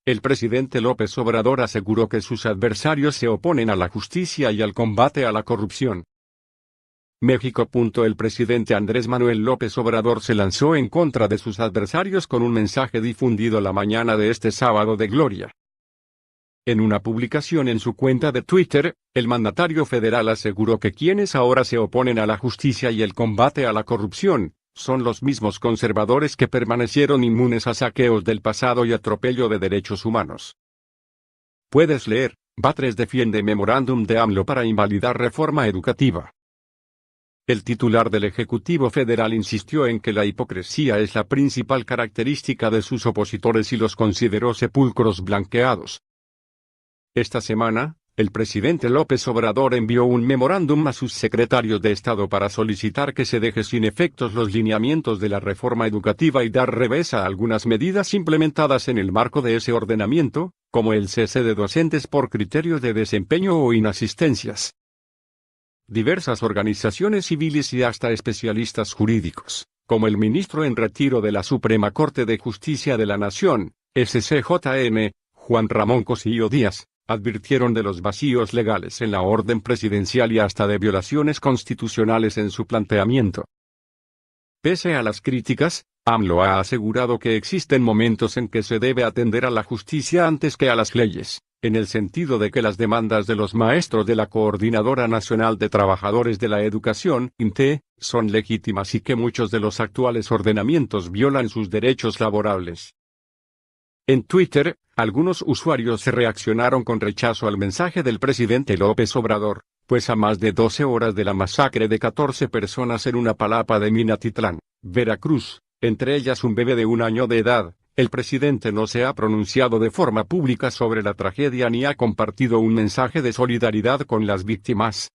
El presidente López Obrador aseguró que sus adversarios se oponen a la justicia y al combate a la corrupción. México. El presidente Andrés Manuel López Obrador se lanzó en contra de sus adversarios con un mensaje difundido la mañana de este sábado de gloria. En una publicación en su cuenta de Twitter, el mandatario federal aseguró que quienes ahora se oponen a la justicia y el combate a la corrupción, son los mismos conservadores que permanecieron inmunes a saqueos del pasado y atropello de derechos humanos. Puedes leer, Batres defiende memorándum de AMLO para invalidar reforma educativa. El titular del Ejecutivo Federal insistió en que la hipocresía es la principal característica de sus opositores y los consideró sepulcros blanqueados. Esta semana, el presidente López Obrador envió un memorándum a sus secretarios de Estado para solicitar que se deje sin efectos los lineamientos de la reforma educativa y dar revés a algunas medidas implementadas en el marco de ese ordenamiento, como el cese de docentes por criterios de desempeño o inasistencias. Diversas organizaciones civiles y hasta especialistas jurídicos, como el ministro en retiro de la Suprema Corte de Justicia de la Nación, SCJN, Juan Ramón Cosío Díaz, advirtieron de los vacíos legales en la orden presidencial y hasta de violaciones constitucionales en su planteamiento. Pese a las críticas, AMLO ha asegurado que existen momentos en que se debe atender a la justicia antes que a las leyes, en el sentido de que las demandas de los maestros de la Coordinadora Nacional de Trabajadores de la Educación, INTE, son legítimas y que muchos de los actuales ordenamientos violan sus derechos laborales. En Twitter, algunos usuarios se reaccionaron con rechazo al mensaje del presidente López Obrador, pues a más de 12 horas de la masacre de 14 personas en una palapa de Minatitlán, Veracruz, entre ellas un bebé de 1 año de edad, el presidente no se ha pronunciado de forma pública sobre la tragedia ni ha compartido un mensaje de solidaridad con las víctimas.